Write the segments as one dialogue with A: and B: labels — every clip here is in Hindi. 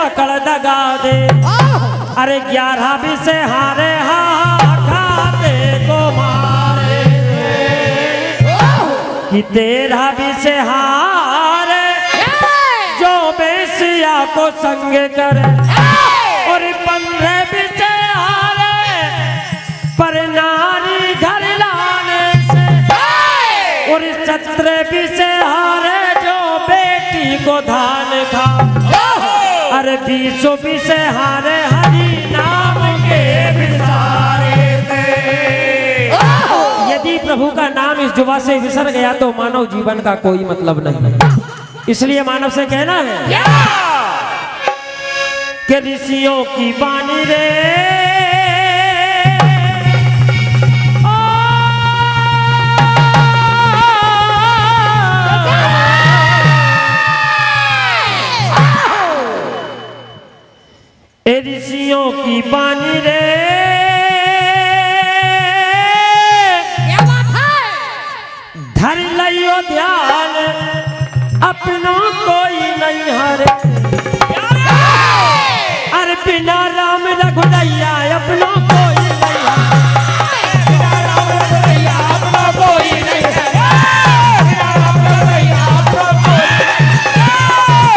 A: पकड़ दगा दे। अरे 11 भी से हारे खाते को मारे कि 13 भी से हारे जो बेसिया को संग करे। और 15 भी से हारे पर नारी घर लाने से। और 17 भी से हारे जो बेटी को धान खा। अरे 20 भी से हारे हरि नाम के विसारे थे। यदि प्रभु का नाम इस जुबा से विसर गया तो मानव जीवन का कोई मतलब नहीं है। इसलिए मानव से कहना है कि ऋषियों की वाणी रे ऋषियों की वाणी रे
B: क्या बात है?
A: धर लियो ध्यान अपनों कोई नहीं हरे। अरे बिना राम रघुदैया अपनों कोई नहीं हरे।
C: बिना राम रघुदैया अपना कोई नहीं है। बिना राम रघुदैया अपना कोई नहीं है।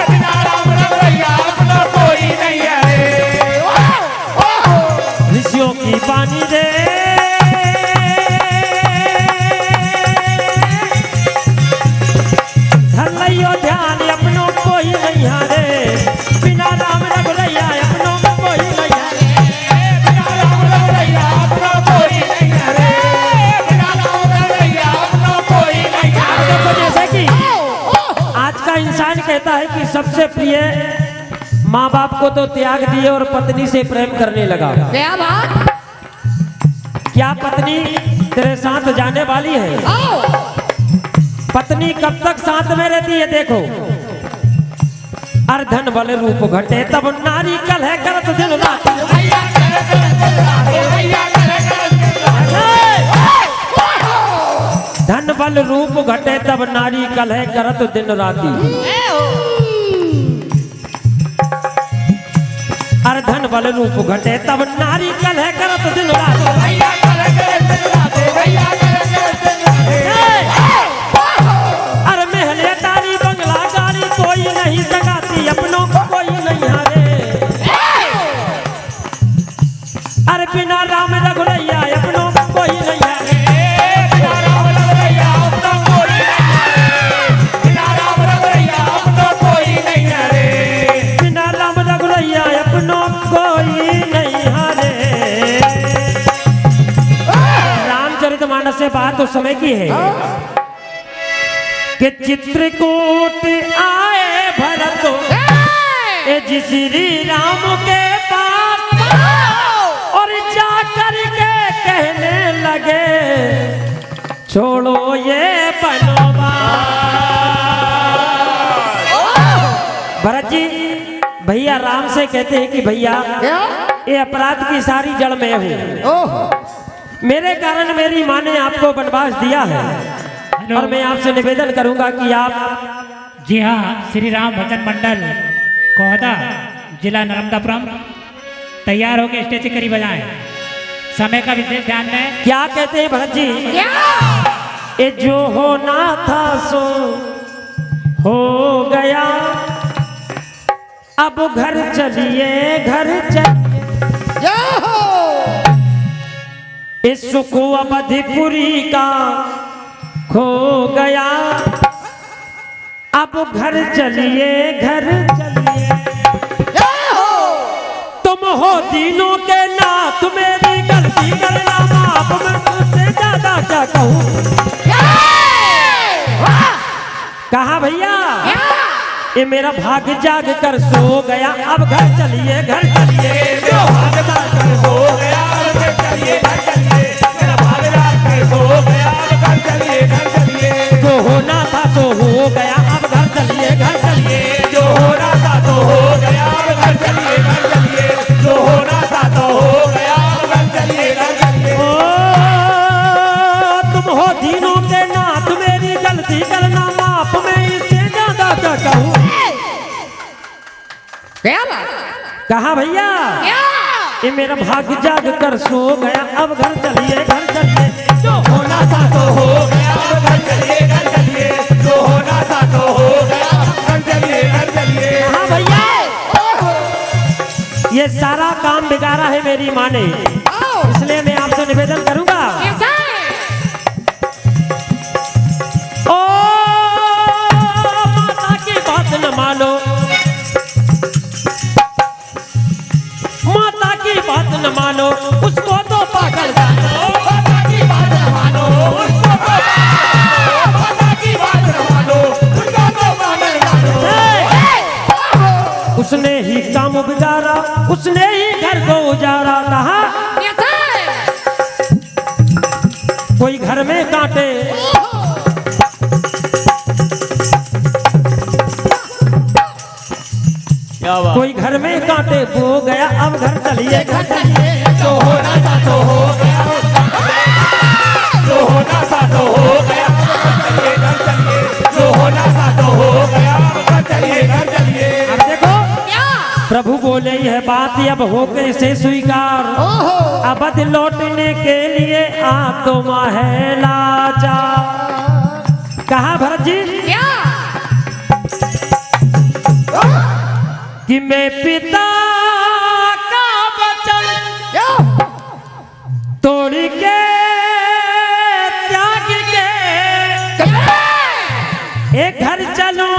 C: बिना राम रघुदैया अपना कोई नहीं है।
A: ऋषियों की वाणी रे धर लियो ध्यान अपनों कोई नहीं हरे। बिना राम रघुदैया अपनों कोई नहीं हरे।
C: बिना राम रघुदैया अपना कोई नहीं है। बिना राम रघुदैया अपना कोई नहीं है।
A: देखो जैसे कि आज का इंसान कहता है कि सबसे प्रिय माँ बाप को तो त्याग दिए और पत्नी से प्रेम करने लगा।
B: क्या बात?
A: क्या पत्नी तेरे साथ जाने वाली है? पत्नी कब तक साथ में रहती है? देखो अर्धन बल रूप घटे तब नारी कल है करत दिन रात।
C: भैया करे भैया
A: धन बल रूप घटे तब नारी कल है करत दिन राती। अर्धन बल रूप घटे तब नारी कल है करत दिन रात।
C: भैया करे भैया
A: अरे महले तारी बंगला गाड़ी कोई नहीं सगाती अपनों को कोई नहीं हारे। अरे बिना राम रघुदैया अपनों को कोई नहीं हारे।
C: बिना राम रघुदैया अपना कोई नहीं है। बिना राम रघुदैया अपना कोई नहीं है।
A: बिना राम रघुदैया अपनों कोई नहीं हारे। रामचरितमानस से बात उस समय की है कि चित्रकूट आए भरत जी श्री राम के पास। और जाकर के कहने लगे छोड़ो ये बनवास। भरत जी भैया राम से कहते हैं कि भैया ये अपराध की सारी जड़ में हूँ। मेरे कारण मेरी माँ ने आपको वनवास दिया है और मैं आपसे निवेदन करूंगा कि आप।
D: जी हाँ, श्री राम भजन मंडल कोहदा जिला नर्मदापुरम तैयार होकर स्टेज के करीब बजाएं। समय का विशेष ध्यान दें।
A: क्या कहते हैं भरत जी? ये जो होना था सो हो गया। अब घर चलिए घर चलिए। इस सुख अवधिपुरी का खो गया। अब घर चलिए घर चलिए। तुम हो तीनों के नाथ मेरी गलती करना माफ। मैं तुझसे ज्यादा क्या कहूँ? कहा भैया ये मेरा भाग्य जाग कर सो गया। अब घर चलिए घर चलिए।
C: जो भाग जाग कर सो गया घर चलिए घर चलिए। मेरा भाग जाग कर सो गया घर चलिए घर चलिए।
A: जो होना था तो हो गया। अब घर चलिए घर चलिए।
C: जो होना था तो हो गया घर चलिए घर चलिए। जो होना था तो हो गया घर चलिए घर चलिए।
A: ओ तुम हो तीनों के नाथ मेरी गलती करना माफ। मैं इससे ज्यादा क्या कहूँ?
B: क्या बात
A: कहा भैया
B: क्या
A: ये मेरा भाग्य जाग कर सो गया, अब घर चलिए घर चलिए।
C: जो होना था तो हो गया, घर चलिए घर चलिए, जो होना था तो हो गया, घर चलिए घर चलिए।
A: हाँ भैया ये सारा काम बिगाड़ा है मेरी माँ ने, इसलिए मैं आपसे निवेदन करूंगा
B: कैसा
A: ओ माता की बात न मानो, माता की बात न मानो, उसको तो पागल जानो।
C: माता की बात न मानो, उसको तो माता की बात न मानो, उसको तो पागल जानो।
A: उसने ही काम बिगाड़ा, उसने ही घर को उजाड़ा। कहा
B: कैसा
A: कोई घर में कांटे, कोई घर में कांटे बो गया, अब घर चलिए घर चलिए।
C: जो होना था तो हो गया, जो होना था तो हो गया, घर चलिए घर चलिए, जो होना था तो हो गया, घर चलिए घर चलिए।
A: अब देखो
B: क्या
A: प्रभु बोले यह बात अब हो कैसे स्वीकार, अवध लौटने के लिए आ तो महला जा। कहा भरत जी
B: क्या
A: कि मैं पिता का वचन तोड़ के त्याग के एक घर चलूं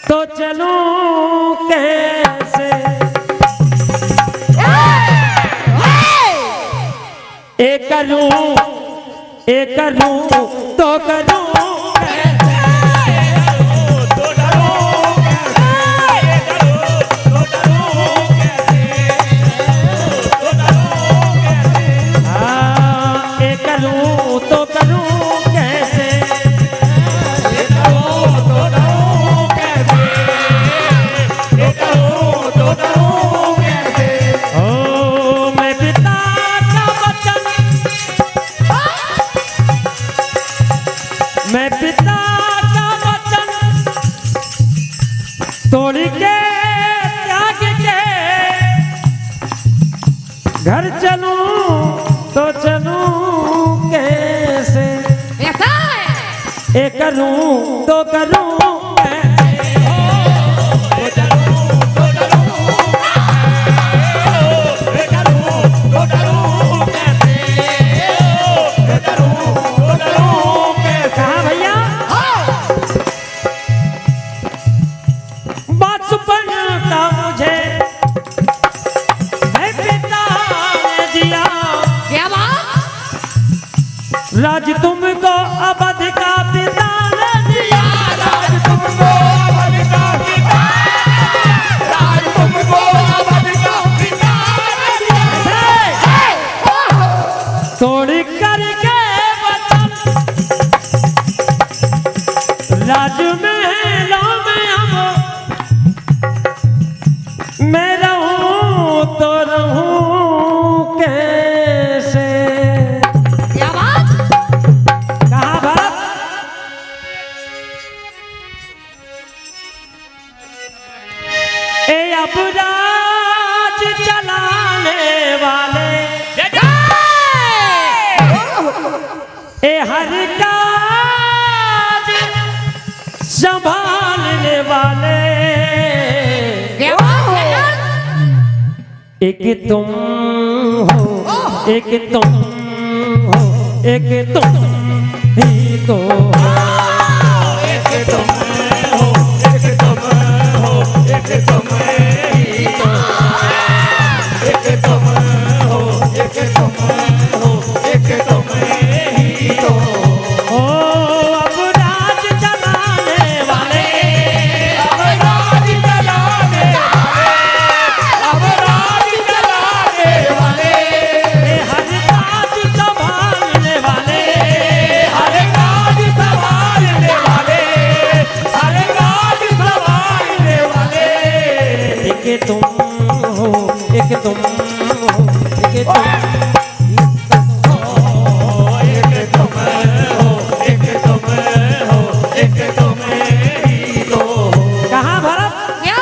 A: तो चलूं कैसे, एक करूं तो करूं तो करूं कैसे, ओ मैं पिता का वचन, मैं पिता का वचन तोड़ के त्याग के घर चलूं तो चलूं कैसे,
B: कैसा
A: एक करूं तो करूं कहा भैया बात सुनता मुझे है पिता ने दिया,
B: क्या बात
A: राज तुमको अवध का पिता ने दिया।
C: राज तुमको अवध का पिता, राज तुमको अवध का पिता ने दिया।
A: तोड़ करके वचन राज महलों में अब मैं रहूं तो रहूं कैसे।
B: क्या बात
A: कहा भरत ए अब राज चलाने वाले, ए हर काज संभालने वाले,
B: क्या बात
A: एक तुम हो एक तुम हो एक तुम ही तो हो।
C: एक तुम हो, एक तुम हो, एक तुम ही तो, एक तुम हो, एक तुम हो, एक तुम ही तो।
A: ओ अब राज चलाने वाले,
C: अब राज चलाने वाले, अब राज चलाने वाले,
A: ए हर काज संभालने वाले,
C: हर काज संभालने वाले, हर काज संभालने वाले।
A: एक तुम हो एक तुम हो एक तुम
C: एक तुम हो, एक तुम हो, एक तुम ही तो।
A: कहा भरत
B: क्या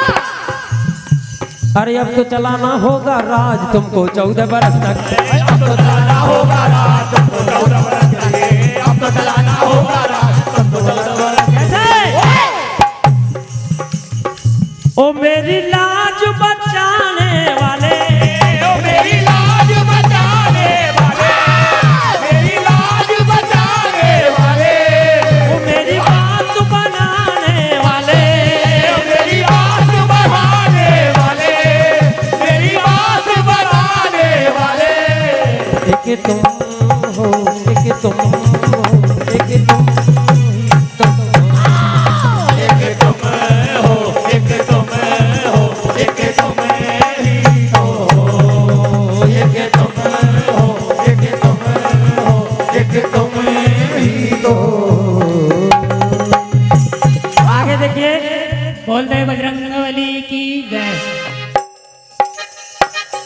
A: अरे अब तो चलाना होगा राज तुमको 14 बरस तक।
C: अब तो चलाना होगा राज तुमको 14 बरस के लिए। अब तो चलाना होगा राज तुमको 14 बरस
A: ओ मेरी लाज बचाने वाले,
C: ओ मेरी लाज बचाने वाले, मेरी लाज बचाने वाले,
A: ओ मेरी बात बनाने वाले,
C: ओ मेरी बात बढ़ाने वाले, मेरी बात बढ़ाने वाले।
A: एक तुम हो, एक तुम हो, एक तुम
C: एक तुम हो, एक तुम हो, एक तुम ही तो हो, एक तुम हो, एक तुम हो, एक तुम ही तो हो।
A: आगे देखिए।
D: बोल दे बजरंगबली की जय।